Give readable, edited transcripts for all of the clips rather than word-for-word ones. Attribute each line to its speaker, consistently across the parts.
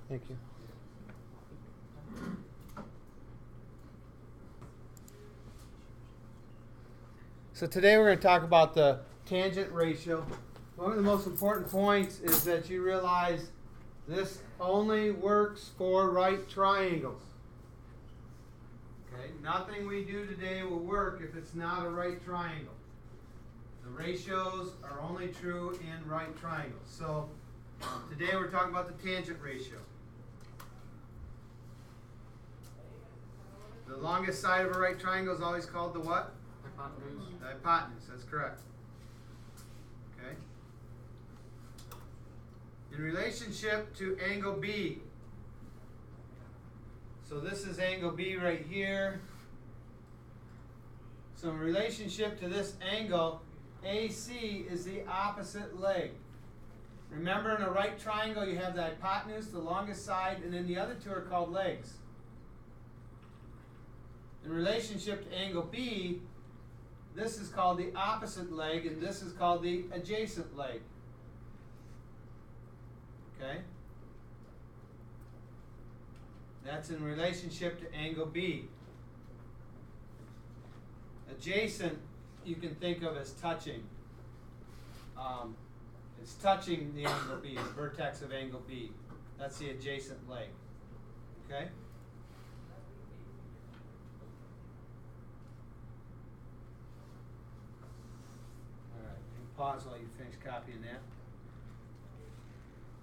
Speaker 1: Thank you. So today we're going to talk about the tangent ratio. One of the most important points is that you realize this only works for right triangles. Okay, nothing we do today will work if it's not a right triangle. The ratios are only true in right triangles. So today we're talking about the tangent ratio. The longest side of a right triangle is always called the what?
Speaker 2: Hypotenuse.
Speaker 1: The hypotenuse, that's correct. Okay. In relationship to angle B. So this is angle B right here. So in relationship to this angle, AC is the opposite leg. Remember, in a right triangle you have the hypotenuse, the longest side, and then the other two are called legs. In relationship to angle B, this is called the opposite leg, and this is called the adjacent leg. Okay? That's in relationship to angle B. Adjacent, you can think of as touching. It's touching the angle B, the vertex of angle B. That's the adjacent leg. Okay? Pause while you finish copying that.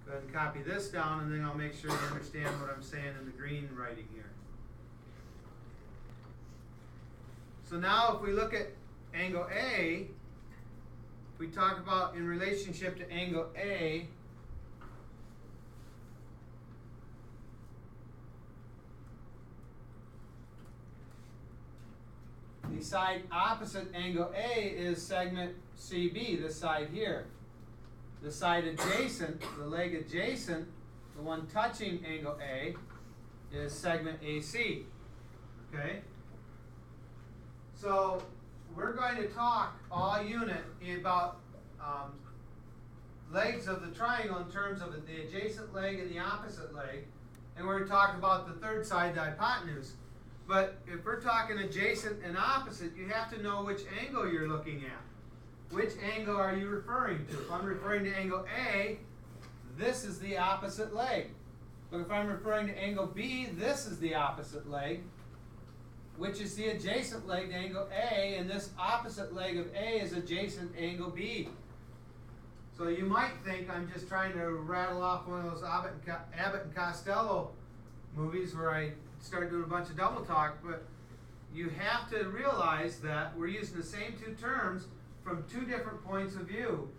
Speaker 1: Go ahead and copy this down, and then I'll make sure you understand what I'm saying in the green writing here. So now if we look at angle A, if we talk about in relationship to angle A, the side opposite angle A is segment CB, this side here. The side adjacent, the leg adjacent, the one touching angle A, is segment AC. Okay? So we're going to talk all unit about legs of the triangle in terms of the adjacent leg and the opposite leg. And we're going to talk about the third side, the hypotenuse. But if we're talking adjacent and opposite, you have to know which angle you're looking at. Which angle are you referring to? If I'm referring to angle A, this is the opposite leg. But if I'm referring to angle B, this is the opposite leg, which is the adjacent leg to angle A, and this opposite leg of A is adjacent to angle B. So you might think I'm just trying to rattle off one of those Abbott and Costello movies where I start doing a bunch of double talk, but you have to realize that we're using the same two terms from two different points of view,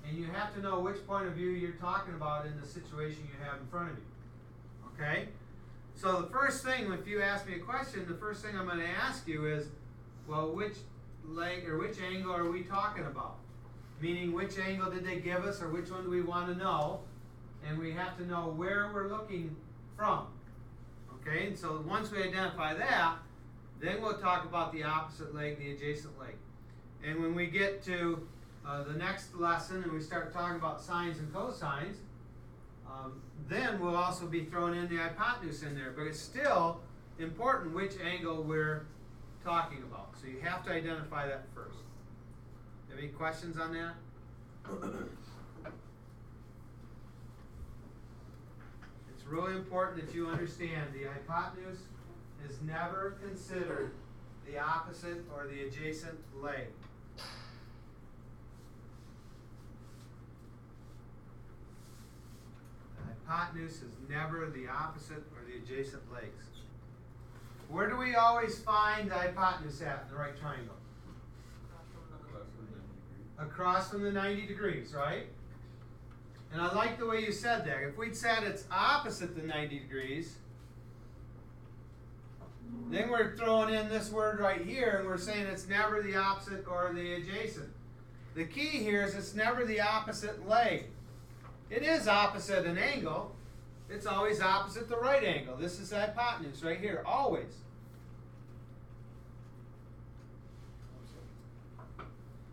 Speaker 1: and you have to know which point of view you're talking about in the situation you have in front of you. Okay? So the first thing, if you ask me a question, the first thing I'm going to ask you is, well, which leg or which angle are we talking about? Meaning, which angle did they give us, or which one do we want to know? And we have to know where we're looking from. Okay, and so once we identify that, then we'll talk about the opposite leg, the adjacent leg. And when we get to the next lesson and we start talking about sines and cosines, then we'll also be throwing in the hypotenuse in there. But it's still important which angle we're talking about. So you have to identify that first. Have any questions on that? It's really important that you understand the hypotenuse is never considered the opposite or the adjacent leg. The hypotenuse is never the opposite or the adjacent legs. Where do we always find the hypotenuse at in the right triangle? Across from the 90 degrees, right? And I like the way you said that. If we'd said it's opposite the 90 degrees, then we're throwing in this word right here, and we're saying it's never the opposite or the adjacent. The key here is it's never the opposite leg. It is opposite an angle. It's always opposite the right angle. This is the hypotenuse right here, always.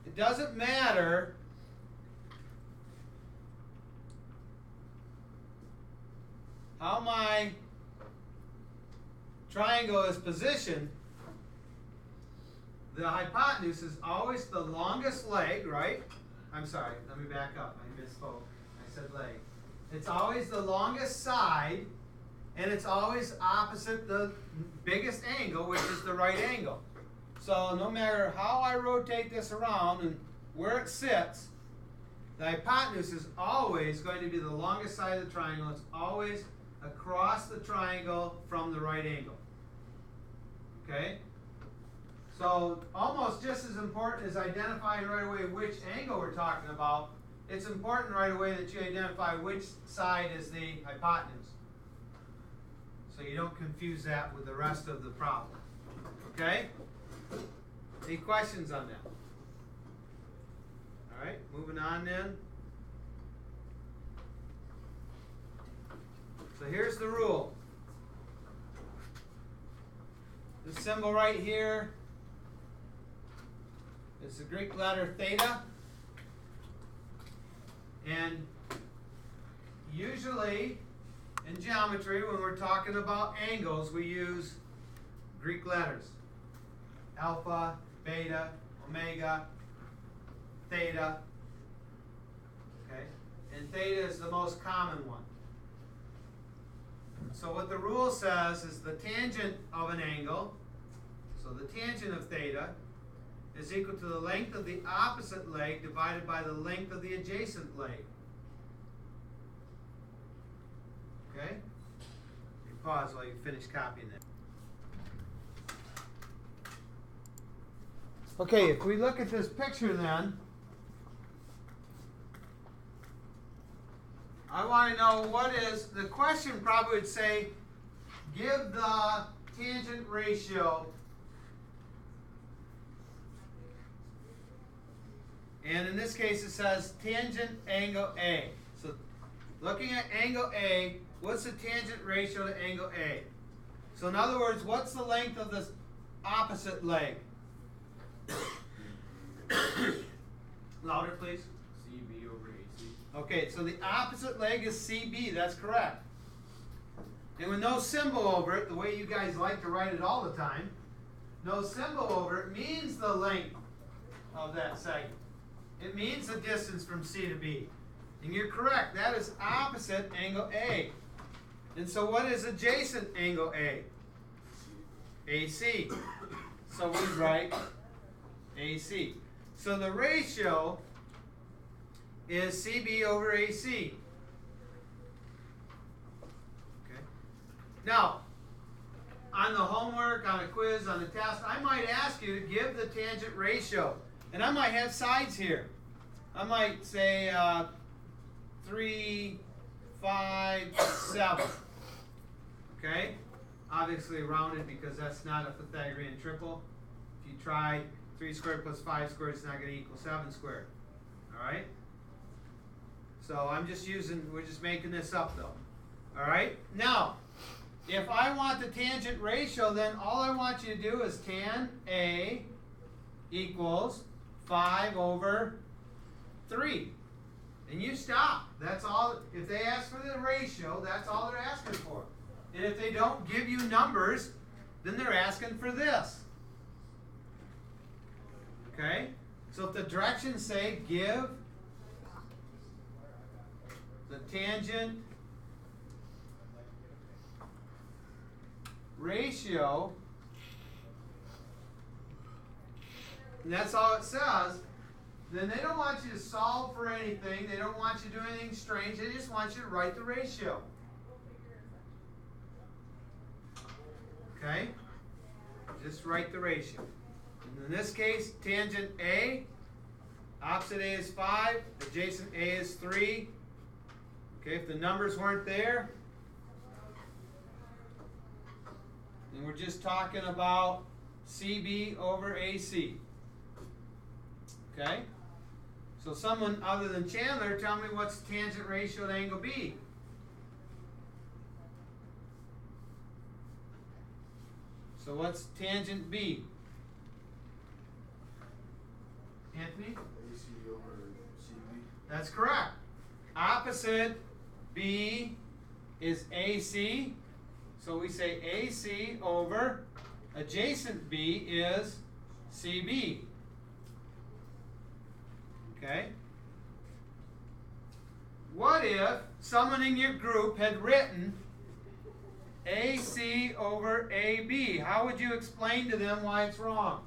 Speaker 1: It doesn't matter how my triangle is positioned, the hypotenuse is always the longest leg, right? I'm sorry, let me back up. I misspoke. I said leg. It's always the longest side, and it's always opposite the biggest angle, which is the right angle. So no matter how I rotate this around and where it sits, the hypotenuse is always going to be the longest side of the triangle. It's always across the triangle from the right angle. Okay? So almost just as important as identifying right away which angle we're talking about, it's important right away that you identify which side is the hypotenuse. So you don't confuse that with the rest of the problem. Okay? Any questions on that? All right, moving on then. So here's the rule. This symbol right here is the Greek letter theta. And usually in geometry, when we're talking about angles, we use Greek letters. Alpha, beta, omega, theta. Okay? And theta is the most common one. So what the rule says is the tangent of an angle, so the tangent of theta, is equal to the length of the opposite leg divided by the length of the adjacent leg. Okay? You pause while you finish copying that. Okay, if we look at this picture then, I want to know what is, the question probably would say, give the tangent ratio. And in this case it says tangent angle A. So looking at angle A, what's the tangent ratio to angle A? So in other words, what's the length of this opposite leg? Louder, please.
Speaker 2: CB over AC.
Speaker 1: Okay, so the opposite leg is CB. That's correct. And with no symbol over it, the way you guys like to write it all the time, no symbol over it means the length of that segment. It means the distance from C to B. And you're correct. That is opposite angle A. And so what is adjacent angle A? AC. So we write AC. So the ratio is CB over AC. Okay. Now, on the homework, on a quiz, on the test, I might ask you to give the tangent ratio. And I might have sides here. I might say 3, 5, 7. Okay? Obviously rounded because that's not a Pythagorean triple. If you try 3 squared plus 5 squared, it's not going to equal 7 squared. Alright? So I'm just we're just making this up though. Alright? Now, if I want the tangent ratio, then all I want you to do is tan A equals 5 over 3. And you stop. That's all. If they ask for the ratio, that's all they're asking for. And if they don't give you numbers, then they're asking for this. Okay? So if the directions say give the tangent ratio, and that's all it says, then they don't want you to solve for anything. They don't want you to do anything strange. They just want you to write the ratio. Okay? Just write the ratio. And in this case, tangent A, opposite A is 5, adjacent A is 3. Okay, if the numbers weren't there, then we're just talking about CB over AC. Okay? So someone other than Chandler, tell me what's tangent ratio to angle B? So what's tangent B? Anthony?
Speaker 2: AC over CB.
Speaker 1: That's correct. Opposite B is AC. So we say AC over adjacent B is CB. Okay? What if someone in your group had written AC over AB? How would you explain to them why it's wrong?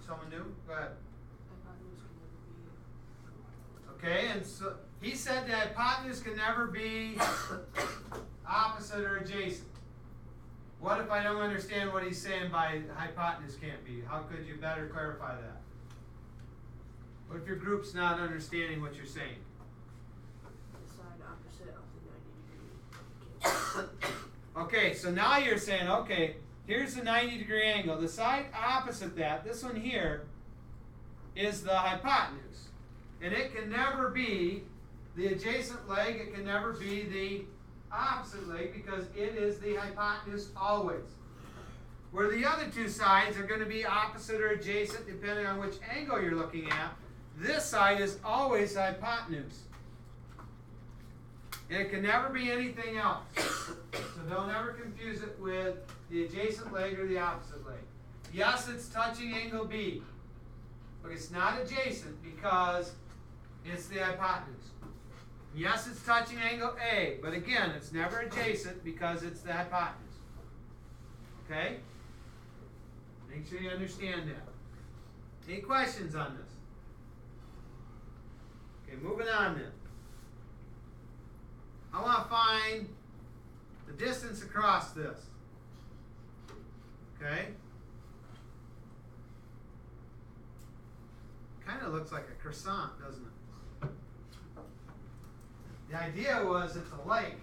Speaker 1: Someone new? Go ahead. Okay, and so he said that hypotenuse can never be opposite or adjacent. What if I don't understand what he's saying by hypotenuse can't be? How could you better clarify that? What if your group's not understanding what you're saying?
Speaker 3: The side opposite of the 90 degree.
Speaker 1: Okay, so now you're saying, okay, here's the 90-degree angle. The side opposite that, this one here, is the hypotenuse. And it can never be the adjacent leg. It can never be the opposite leg because it is the hypotenuse always. Where the other two sides are going to be opposite or adjacent depending on which angle you're looking at. This side is always hypotenuse. And it can never be anything else. So don't ever confuse it with the adjacent leg or the opposite leg. Yes, it's touching angle B. But it's not adjacent because it's the hypotenuse. Yes, it's touching angle A. But again, it's never adjacent because it's the hypotenuse. Okay? Make sure you understand that. Any questions on this? Okay, moving on then. I want to find the distance across this. Okay? Kind of looks like a croissant, doesn't it? The idea was it's a lake.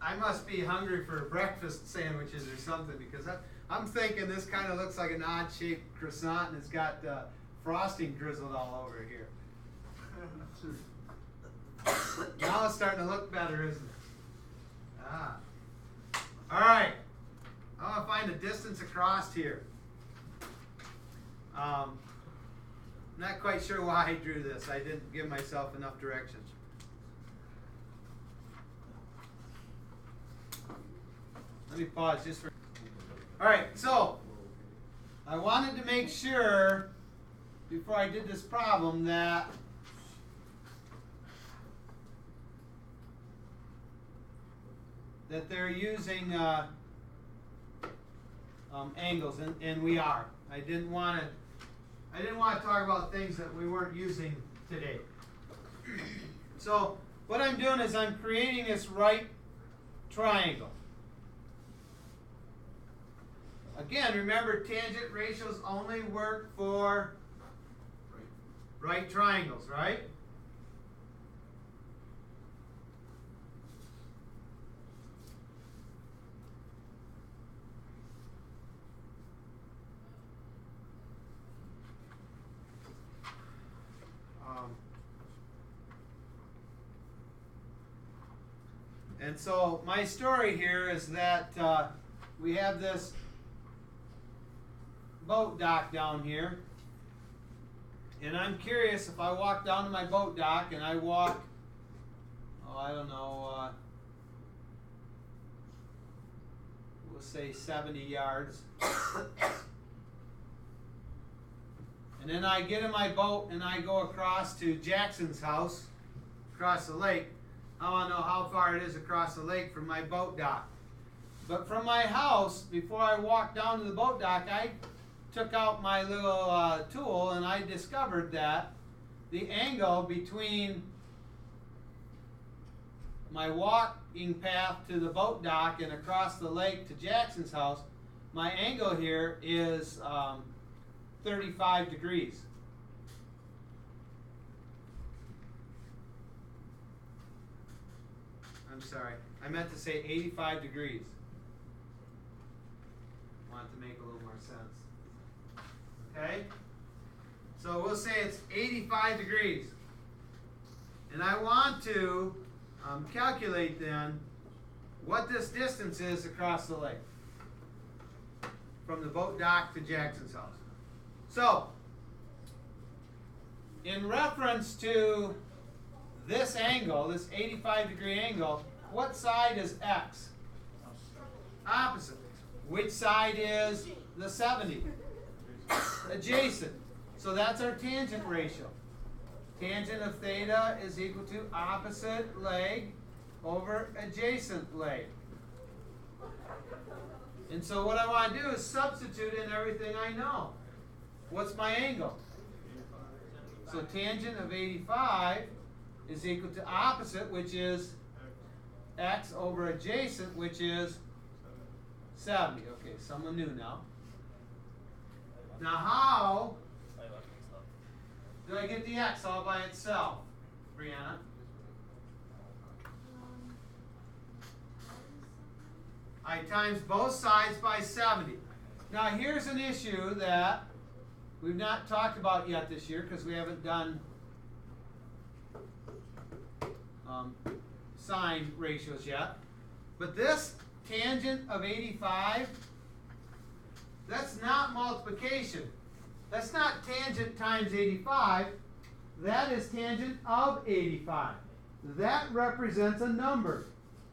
Speaker 1: I must be hungry for breakfast sandwiches or something because I'm thinking this kind of looks like an odd-shaped croissant and it's got frosting drizzled all over here. Now it's starting to look better, isn't it? Ah. All right. I want to find the distance across here. Not quite sure why I drew this. I didn't give myself enough directions. Let me pause just for... All right, so I wanted to make sure before I did this problem that they're using angles, and we are. I didn't want to talk about things that we weren't using today. So what I'm doing is I'm creating this right triangle. Again, remember tangent ratios only work for right triangles, right? And so my story here is that we have this boat dock down here. And I'm curious if I walk down to my boat dock and I walk, I don't know, we'll say 70 yards. And then I get in my boat and I go across to Jackson's house, across the lake. I want to know how far it is across the lake from my boat dock. But from my house, before I walked down to the boat dock, I took out my little tool and I discovered that the angle between my walking path to the boat dock and across the lake to Jackson's house, my angle here is 35 degrees. I'm sorry, I meant to say 85 degrees. I want it to make a little more sense. Okay? So we'll say it's 85 degrees. And I want to calculate then what this distance is across the lake from the boat dock to Jackson's house. So, in reference to this angle, this 85-degree angle, what side is x? Opposite. Which side is the 70? Adjacent. So that's our tangent ratio. Tangent of theta is equal to opposite leg over adjacent leg. And so what I want to do is substitute in everything I know. What's my angle? So tangent of 85 is equal to opposite, which is x, over adjacent, which is 70. Okay, someone new now. Now how do I get the x all by itself, Brianna? I times both sides by 70. Now here's an issue that we've not talked about yet this year because we haven't done sine ratios yet. But this tangent of 85, that's not multiplication. That's not tangent times 85. That is tangent of 85. That represents a number.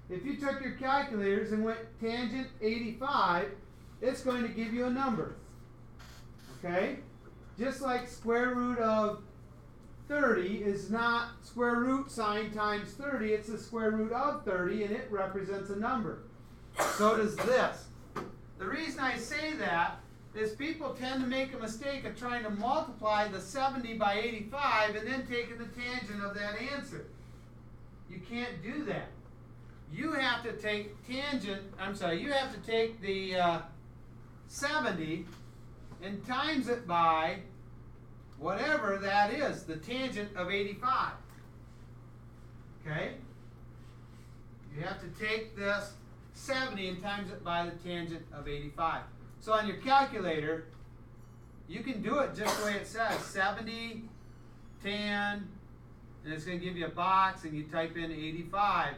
Speaker 1: If you took your calculators and went tangent 85, it's going to give you a number. Okay? Just like square root of 30 is not square root sine times 30, it's the square root of 30, and it represents a number. So does this. The reason I say that is people tend to make a mistake of trying to multiply the 70 by 85 and then taking the tangent of that answer. You can't do that. You have to take you have to take the 70 and times it by whatever that is, the tangent of 85. Okay? You have to take this 70 and times it by the tangent of 85. So on your calculator, you can do it just the way it says, 70 tan, and it's going to give you a box, and you type in 85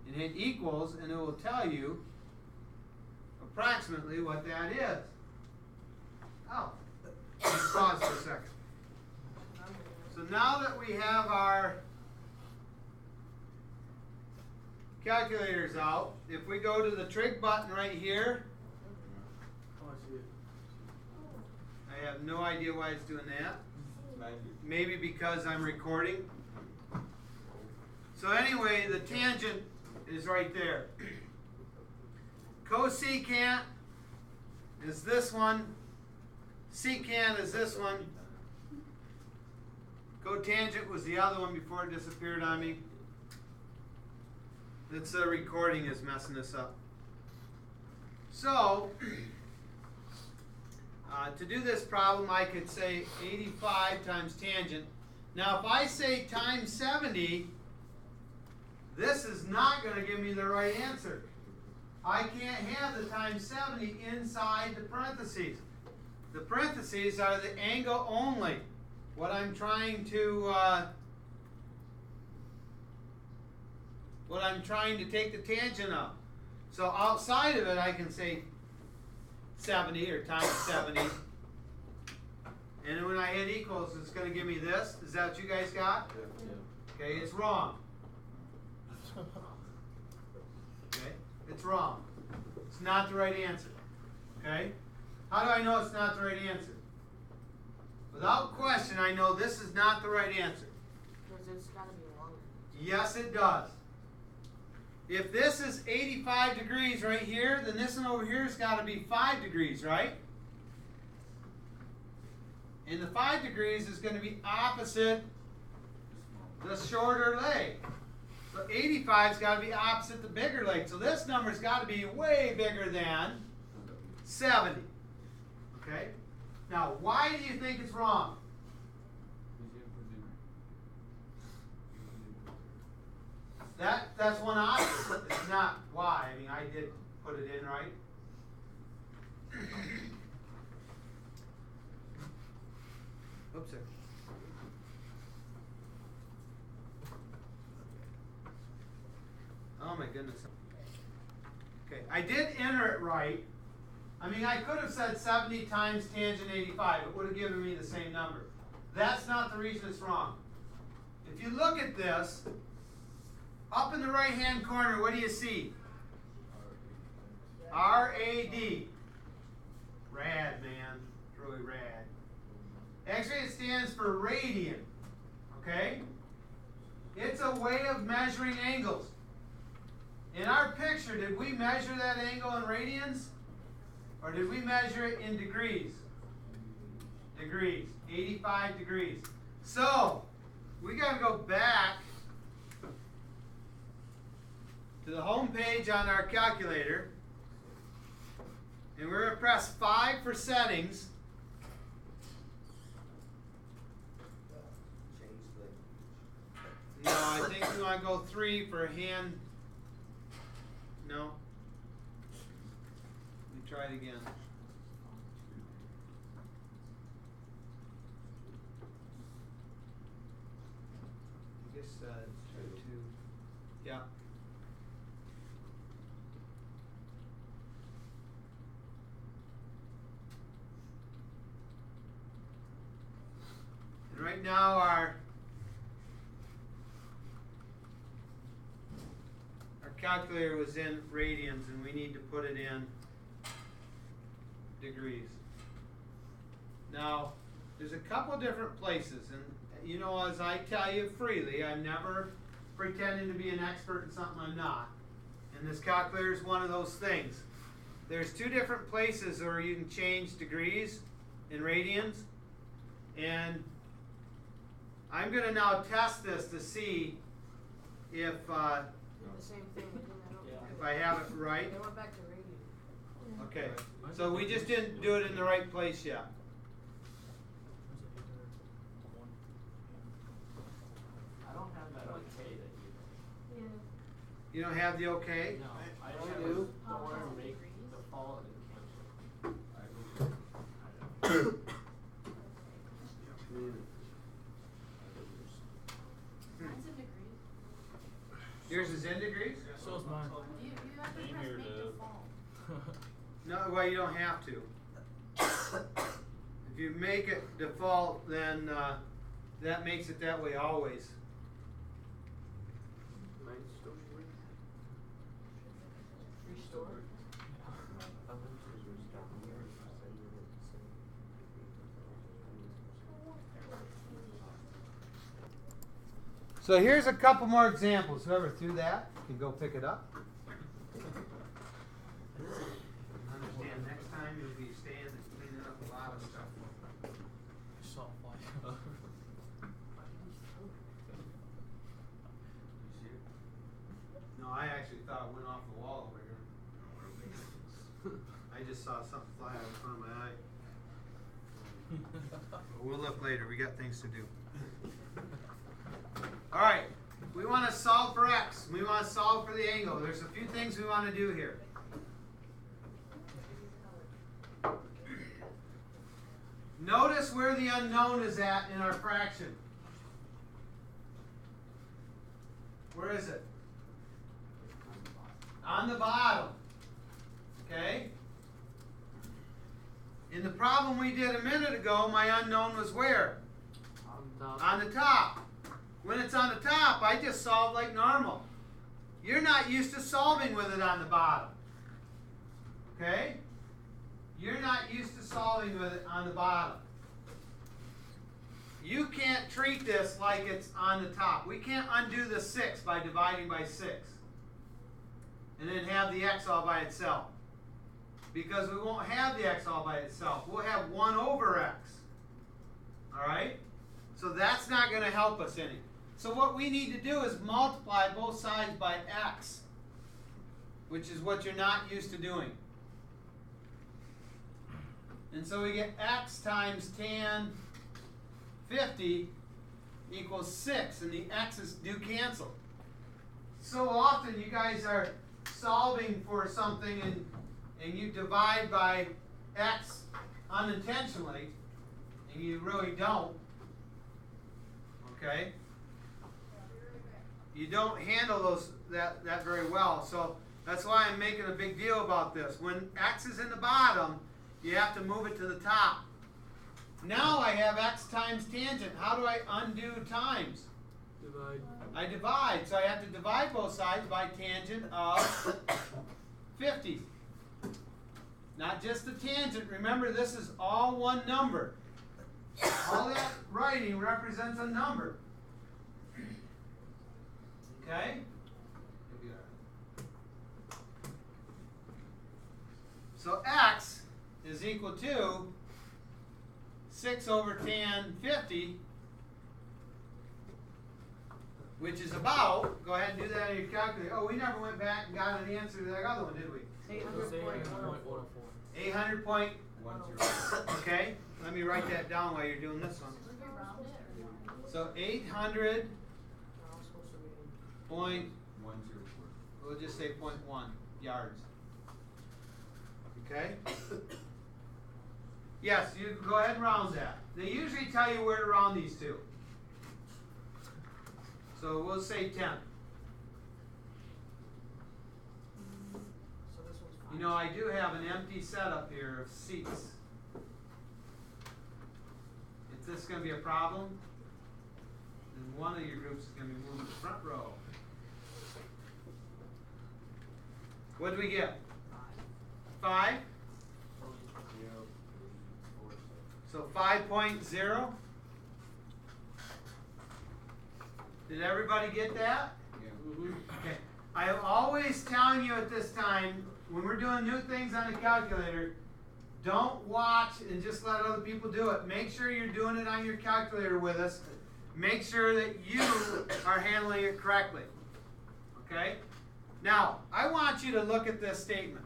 Speaker 1: and hit equals, and it will tell you approximately what that is. Oh, let's pause for a second. So now that we have our calculators out, if we go to the trig button right here, I have no idea why it's doing that. Maybe because I'm recording. So anyway, the tangent is right there. Cosecant is this one. Secant is this one. Cotangent was the other one before it disappeared on me. It's the recording is messing this up. So, to do this problem, I could say 85 times tangent. Now, if I say times 70, this is not going to give me the right answer. I can't have the times 70 inside the parentheses. The parentheses are the angle only. What I'm trying to take the tangent of. So outside of it, I can say 70 or times 70. And when I hit equals, it's going to give me this. Is that what you guys got?
Speaker 2: Yeah.
Speaker 1: Okay, it's wrong. Okay, it's wrong. It's not the right answer. Okay? How do I know it's not the right answer? Without question, I know this is not the right answer.
Speaker 3: Because it's got to be longer.
Speaker 1: Yes, it does. If this is 85 degrees right here, then this one over here has got to be 5 degrees, right? And the 5 degrees is going to be opposite the shorter leg. So 85 has got to be opposite the bigger leg. So this number's got to be way bigger than 70. Okay? Now, why do you think it's wrong? That's one option. It's not why. I mean, I did put it in right. Oops. Sorry. Oh my goodness. Okay, I did enter it right. I mean, I could have said 70 times tangent 85. It would have given me the same number. That's not the reason it's wrong. If you look at this, up in the right-hand corner, what do you see? RAD. Rad, man. It's really rad. Actually, it stands for radian. Okay? It's a way of measuring angles. In our picture, did we measure that angle in radians? Or did we measure it in degrees? Degrees. 85 degrees. So, we got to go back to the home page on our calculator. And we're going to press 5 for settings. No, I think we want to go 3 for hand. No. Let me try it again. I guess try 2. Yeah. And right now our calculator was in radians, and we need to put it in degrees. Now, there's a couple different places, and you know, as I tell you freely, I'm never pretending to be an expert in something I'm not. And this calculator is one of those things. There's 2 different places where you can change degrees in radians, and I'm going to now test this to see if
Speaker 3: The same thing. We did that over
Speaker 2: Yeah.
Speaker 1: if I have it right.
Speaker 3: They went back to radio.
Speaker 1: Okay, so we just didn't do it in the right place yet.
Speaker 2: I don't have that okay that you.
Speaker 3: Yeah.
Speaker 1: You don't have the okay?
Speaker 2: No, I
Speaker 3: Oh,
Speaker 2: have
Speaker 3: you do?
Speaker 2: the one
Speaker 3: Oh,
Speaker 2: make
Speaker 3: degrees?
Speaker 2: default and cancel.
Speaker 3: Mine's in degrees.
Speaker 1: Yours is in degrees?
Speaker 4: So is mine.
Speaker 3: You have to
Speaker 4: Same
Speaker 3: press
Speaker 4: here,
Speaker 3: make
Speaker 4: Dave.
Speaker 3: default.
Speaker 1: No, well, you don't have to. If you make it default, then that makes it that way always.
Speaker 3: Restore.
Speaker 1: So here's a couple more examples. Whoever threw that can go pick it up. Understand, next time you'll be staying and cleaning up a lot of stuff. No, I actually thought it went off the wall over here. I just saw something fly out in front of my eye. But we'll look later. We got things to do. All right. We want to solve for x. We want to solve for the angle. There's a few things we want to do here. Notice where the unknown is at in our fraction. Where is it? On the bottom. Okay? In the problem we did a minute ago, my unknown was where? On the top. When it's on the top, I just solve like normal. You're not used to solving with it on the bottom. Okay? You're not used to solving with it on the bottom. You can't treat this like it's on the top. We can't undo the 6 by dividing by 6. And then have the x all by itself. Because we won't have the x all by itself. We'll have 1 over x. Alright? So that's not going to help us any. So what we need to do is multiply both sides by x. Which is what you're not used to doing. And so we get x times tan 50 equals 6. And the x's do cancel. So often you guys are solving for something and you divide by x unintentionally, and you really don't. Okay? You don't handle that very well. So that's why I'm making a big deal about this. When x is in the bottom, you have to move it to the top. Now I have x times tangent. How do I undo times?
Speaker 4: Divide.
Speaker 1: I divide, so I have to divide both sides by tangent of 50. Not just the tangent. Remember, this is all one number. All that writing represents a number. Okay? So x is equal to 6 over tan 50, which is about, go ahead and do that on your calculator. Oh, we never went back and got an answer to that other one, did we?
Speaker 3: 800.104.
Speaker 1: 800 okay, let me write that down while you're doing this one.
Speaker 3: Would we round it or no?
Speaker 1: So 800 point,
Speaker 2: 104.
Speaker 1: we'll just say 0.1 yards. Okay? Yes, you go ahead and round that. They usually tell you where to round these to. So we'll say 10.
Speaker 3: So this one's fine.
Speaker 1: You know, I do have an empty setup here of seats. If this is going to be a problem, then one of your groups is going to be moving to the front row. What do we get? 5? So 5.0. Did everybody get that? Okay. I am always telling you at this time, when we're doing new things on the calculator, don't watch and just let other people do it. Make sure you're doing it on your calculator with us. Make sure that you are handling it correctly. Okay? Now, I want you to look at this statement.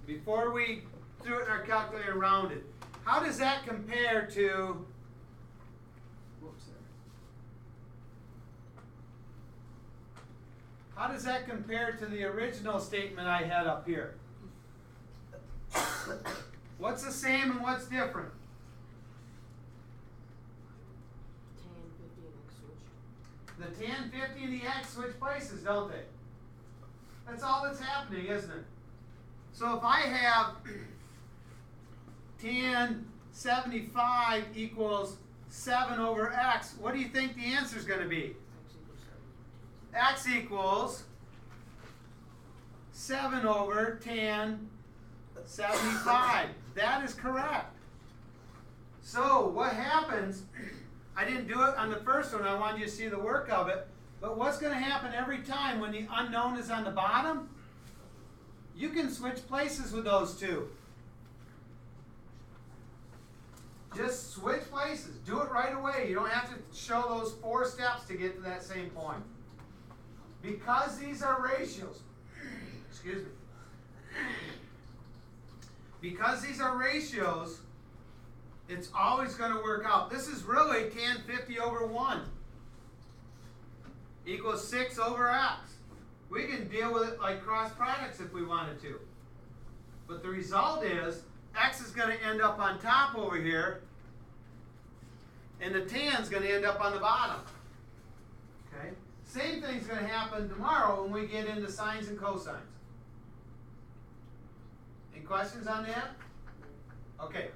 Speaker 1: Before we threw it in our calculator and rounded, how does that compare to, whoops there. How does that compare to the original statement I had up here? What's the same and what's different?
Speaker 3: Tan 50 and X switch.
Speaker 1: The tan 50 and the x switch places, don't they? That's all that's happening, isn't it? So if I have tan 75 equals 7 over x, what do you think the answer is going to be? X equals 7 over tan 75. That is correct. So what happens, I didn't do it on the first one, I wanted you to see the work of it, but what's going to happen every time when the unknown is on the bottom? You can switch places with those two. Just switch places. Do it right away. You don't have to show those 4 steps to get to that same point. Because these are ratios, excuse me. Because these are ratios, it's always going to work out. This is really tan 50 over 1 equals 6 over x. We can deal with it like cross products if we wanted to. But the result is, x is going to end up on top over here, and the tan is going to end up on the bottom. Okay? Same thing's going to happen tomorrow when we get into sines and cosines. Any questions on that? Okay.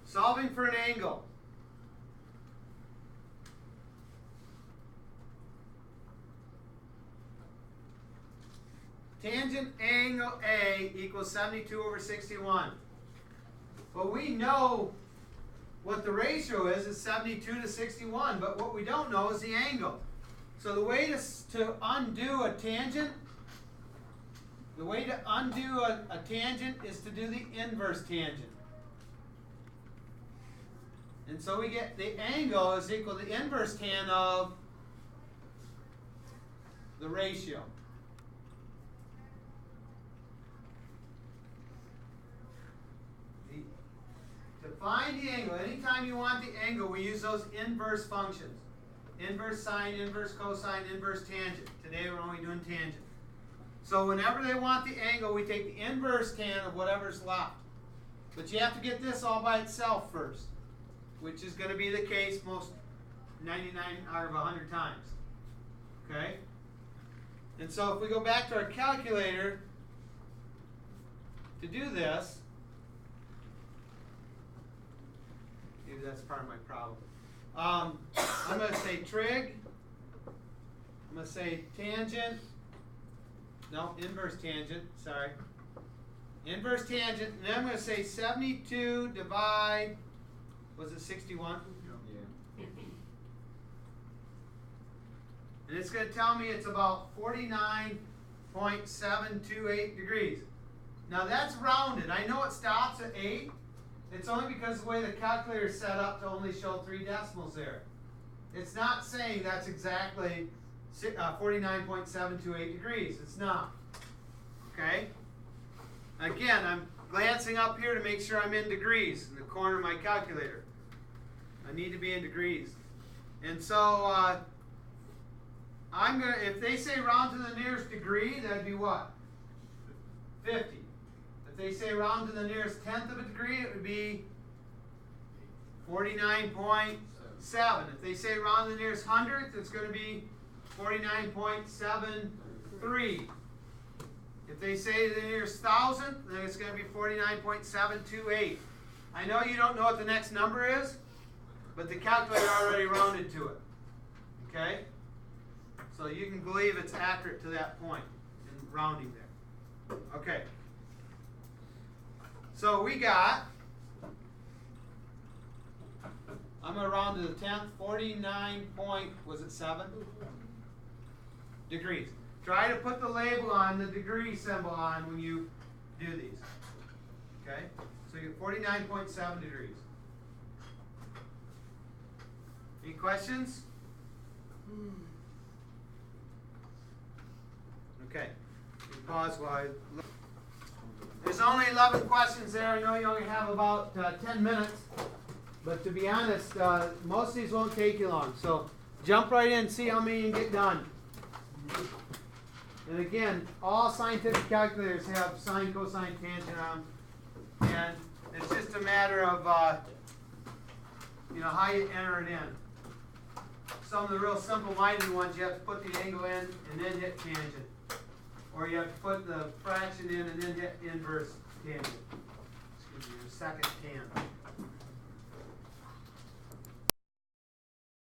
Speaker 1: Solving for an angle. Tangent angle A equals 72 over 61. Well, we know what the ratio is 72 to 61, but what we don't know is the angle. So the way to undo a tangent, is to do the inverse tangent. And so we get the angle is equal to the inverse tan of the ratio. To find the angle, anytime you want the angle, we use those inverse functions. Inverse sine, inverse cosine, inverse tangent. Today we're only doing tangent. So whenever they want the angle, we take the inverse tan of whatever's left. But you have to get this all by itself first, which is going to be the case most 99 out of 100 times. Okay? And so if we go back to our calculator to do this, Maybe that's part of my problem. I'm going to say trig. I'm going to say tangent. No, inverse tangent. Sorry. Inverse tangent. And then I'm going to say 72 divide, was it 61?
Speaker 2: Yeah.
Speaker 1: And it's going to tell me it's about 49.728 degrees. Now that's rounded. I know it stops at 8. It's only because the way the calculator is set up to only show 3 decimals there. It's not saying that's exactly 49.728 degrees. It's not. Okay? Again, I'm glancing up here to make sure I'm in degrees in the corner of my calculator. I need to be in degrees. And so I'm gonna, if they say round to the nearest degree, that'd be what? 50. If they say round to the nearest tenth of a degree, it would be 49.7. If they say round to the nearest hundredth, it's going to be 49.73. If they say the nearest thousandth, then it's going to be 49.728. I know you don't know what the next number is, but the calculator already rounded to it. Okay? So you can believe it's accurate to that point in rounding there. Okay. So we got, I'm going to round to the 10th, 49.7 degrees. Try to put the label on, the degree symbol on when you do these. Okay? So you get 49.7 degrees. Any questions? Okay. You pause while I look. There's only 11 questions there. I know you only have about 10 minutes. But to be honest, most of these won't take you long. So jump right in and see how many you can get done. And again, all scientific calculators have sine, cosine, tangent on them. And it's just a matter of how you enter it in. Some of the real simple-minded ones, you have to put the angle in and then hit tangent. Or you have to put the fraction in and then hit inverse tangent. Excuse me, your second tan.